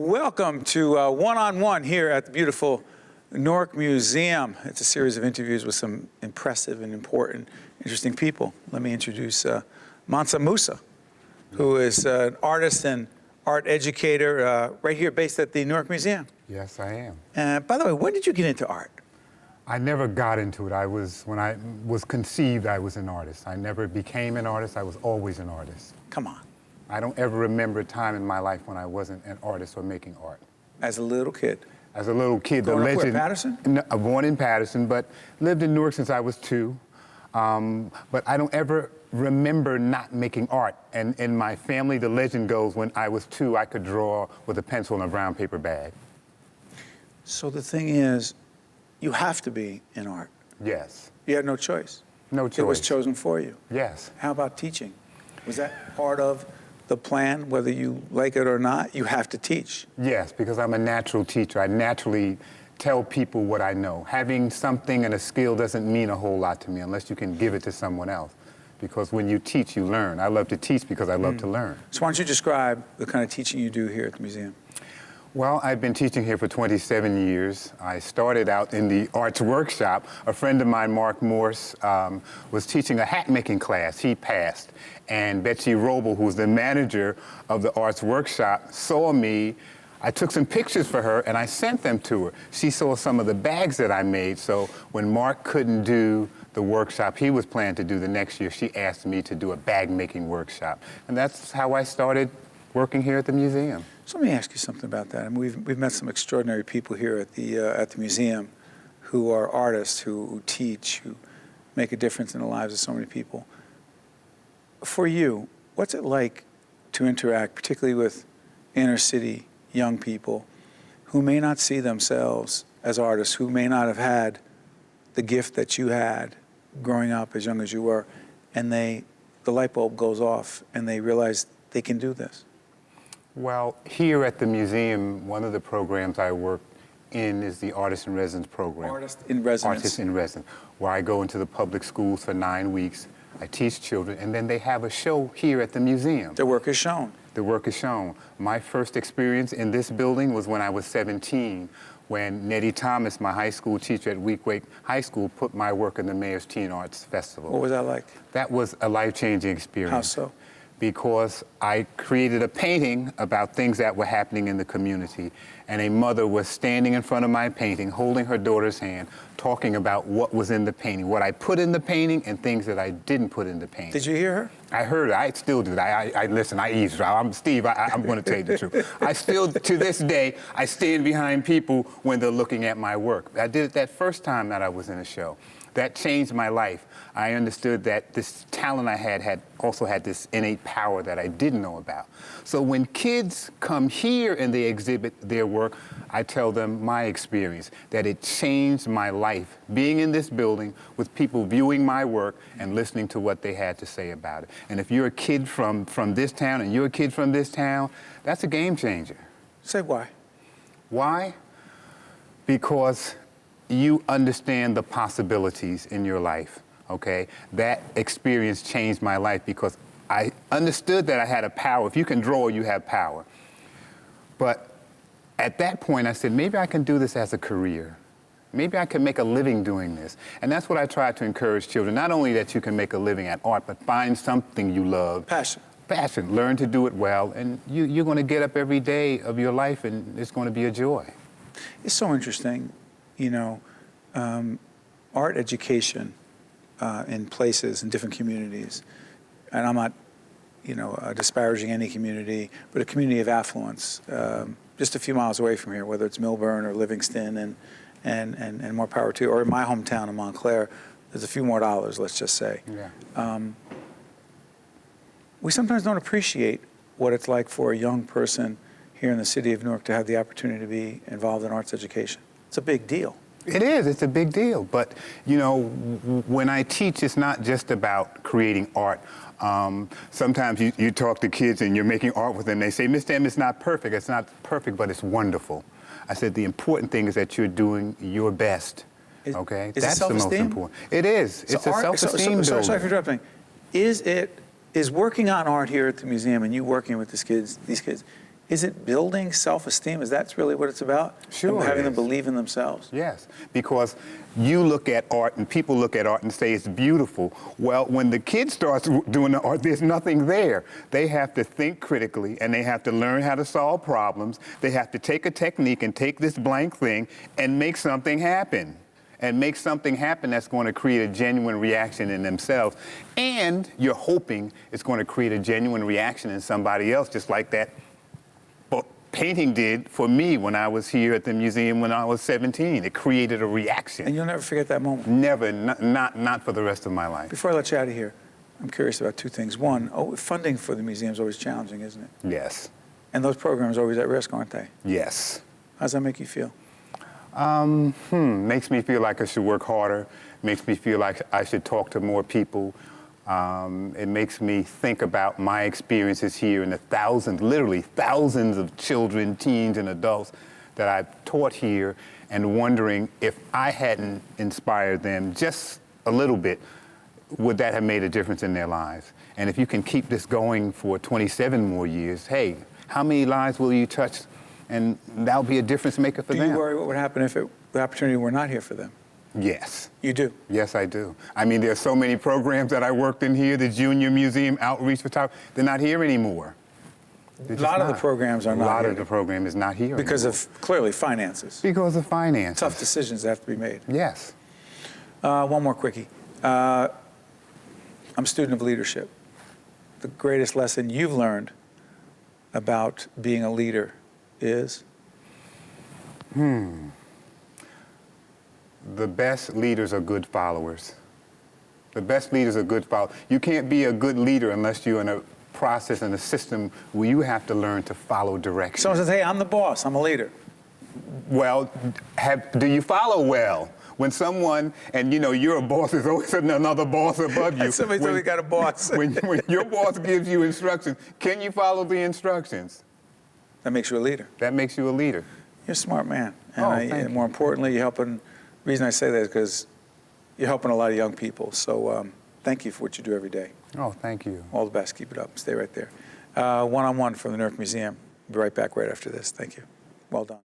welcome to One-on-One here at the beautiful Newark Museum. It's a series of interviews with some impressive and important, interesting people. Let me introduce Mansa Mussa, who is an artist and art educator right here based at the Newark Museum. Yes, I am. By the way, when did you get into art? I never got into it. When I was conceived, I was an artist. I never became an artist. I was always an artist. Come on. I don't ever remember a time in my life when I wasn't an artist or making art. As a little kid? As a little kid, Growing the legend. Up where, Patterson? No, born in Patterson, but lived in Newark since I was 2. But I don't ever remember not making art. And in my family, the legend goes, when I was 2, I could draw with a pencil in a brown paper bag. So the thing is, you have to be in art. Yes. You had no choice. No choice. It was chosen for you. Yes. How about teaching? Was that part of the plan, whether you like it or not? You have to teach. Yes, because I'm a natural teacher. I naturally tell people what I know. Having something and a skill doesn't mean a whole lot to me unless you can give it to someone else. Because when you teach, you learn. I love to teach because I love to learn. So why don't you describe the kind of teaching you do here at the museum? Well, I've been teaching here for 27 years. I started out in the arts workshop. A friend of mine, Mark Morse, was teaching a hat making class. He passed. And Betsy Roble, who's the manager of the arts workshop, saw me. I took some pictures for her and I sent them to her. She saw some of the bags that I made. So when Mark couldn't do the workshop he was planning to do the next year, she asked me to do a bag making workshop. And that's how I started working here at the museum. So let me ask you something about that. I mean, we've met some extraordinary people here at the museum who are artists, who teach, who make a difference in the lives of so many people. For you, what's it like to interact, particularly with inner city young people who may not see themselves as artists, who may not have had the gift that you had growing up as young as you were, and the light bulb goes off and they realize they can do this? Well, here at the museum, one of the programs I work in is the Artist in Residence program. Artist in Residence. Artist in Residence, where I go into the public schools for 9 weeks. I teach children, and then they have a show here at the museum. The work is shown. The work is shown. My first experience in this building was when I was 17, when Nettie Thomas, my high school teacher at Weequahic High School, put my work in the Mayor's Teen Arts Festival. What was that like? That was a life-changing experience. How so? Because I created a painting about things that were happening in the community, and a mother was standing in front of my painting, holding her daughter's hand, talking about what was in the painting, what I put in the painting, and things that I didn't put in the painting. Did you hear her? I heard her. I still do. I listen. I eavesdrop. I'm Steve. I'm going to tell you the truth. I still, to this day, I stand behind people when they're looking at my work. I did it that first time that I was in a show. That changed my life. I understood that this talent I had also had this innate power that I didn't know about. So when kids come here and they exhibit their work, I tell them my experience, that it changed my life, being in this building with people viewing my work and listening to what they had to say about it. And if you're a kid from this town and you're a kid from this town, that's a game changer. Say why. Why? Because you understand the possibilities in your life, okay? That experience changed my life because I understood that I had a power. If you can draw, you have power. But at that point, I said, maybe I can do this as a career. Maybe I can make a living doing this. And that's what I try to encourage children. Not only that you can make a living at art, but find something you love. Passion. Passion. Learn to do it well, and you're going to get up every day of your life, and it's going to be a joy. It's so interesting. You know, art education in places, in different communities, and I'm not, disparaging any community, but a community of affluence, just a few miles away from here, whether it's Milburn or Livingston, and more power to, or in my hometown of Montclair, there's a few more dollars, let's just say. Yeah. We sometimes don't appreciate what it's like for a young person here in the city of Newark to have the opportunity to be involved in arts education. It's a big deal. It is. It's a big deal. But, when I teach, it's not just about creating art. Sometimes you talk to kids and you're making art with them. They say, Mr. M, it's not perfect. It's not perfect, but it's wonderful. I said, the important thing is that you're doing your best. Okay? That's the most important. It is. It's a self-esteem building. Sorry for interrupting. Is working on art here at the museum and you working with these kids, Is it building self-esteem? Is that really what it's about? Sure. Having them is. believe in themselves? Yes, because you look at art and people look at art and say it's beautiful. Well, when the kid starts doing the art, there's nothing there. They have to think critically and they have to learn how to solve problems. They have to take a technique and take this blank thing and make something happen. And make something happen that's going to create a genuine reaction in themselves. And you're hoping it's going to create a genuine reaction in somebody else, just like that painting did for me when I was here at the museum when I was 17. It created a reaction. And you'll never forget that moment? Never, not for the rest of my life. Before I let you out of here, I'm curious about two things. One, funding for the museum is always challenging, isn't it? Yes. And those programs are always at risk, aren't they? Yes. How does that make you feel? Makes me feel like I should work harder. Makes me feel like I should talk to more people. It makes me think about my experiences here and the thousands, literally thousands of children, teens, and adults that I've taught here, and wondering if I hadn't inspired them just a little bit, would that have made a difference in their lives? And if you can keep this going for 27 more years, hey, how many lives will you touch? And that'll be a difference maker for them. Do you worry what would happen if the opportunity were not here for them? Yes. You do? Yes, I do. I mean, there's so many programs that I worked in here, the Junior Museum, Outreach Photography, they're not here anymore. A lot of the programs are not here. A lot of the program is not here because anymore. of, clearly, finances. Because of finances. Tough decisions that have to be made. Yes. One more quickie. I'm a student of leadership. The greatest lesson you've learned about being a leader is? The best leaders are good followers. The best leaders are good followers. You can't be a good leader unless you're in a process and a system where you have to learn to follow direction. Someone says, hey, I'm the boss, I'm a leader. Well, do you follow well? When someone, and you know, you're a boss, there's always another boss above you. Somebody told me got a boss. when your boss gives you instructions, can you follow the instructions? That makes you a leader. That makes you a leader. You're a smart man. And, thank and you. more importantly, you're helping. The reason I say that is because you're helping a lot of young people. So thank you for what you do every day. Oh, thank you. All the best. Keep it up. Stay right there. One-on-one from the Newark Museum. Be right back right after this. Thank you. Well done.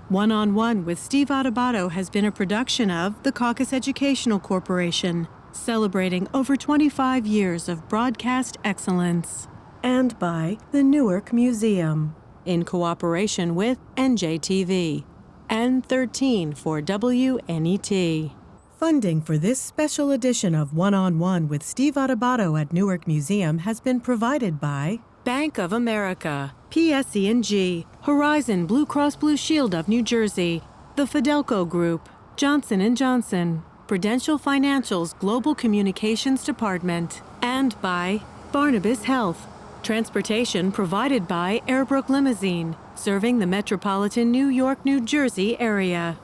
One-on-One with Steve Adubato has been a production of the Caucus Educational Corporation, celebrating over 25 years of broadcast excellence. And by the Newark Museum, in cooperation with NJTV and 13 for WNET. Funding for this special edition of One-on-One with Steve Adubato at Newark Museum has been provided by Bank of America, PSE&G, Horizon Blue Cross Blue Shield of New Jersey, the Fidelco Group, Johnson & Johnson, Prudential Financial's Global Communications Department, and by Barnabas Health. Transportation provided by Airbrook Limousine, serving the metropolitan New York, New Jersey area.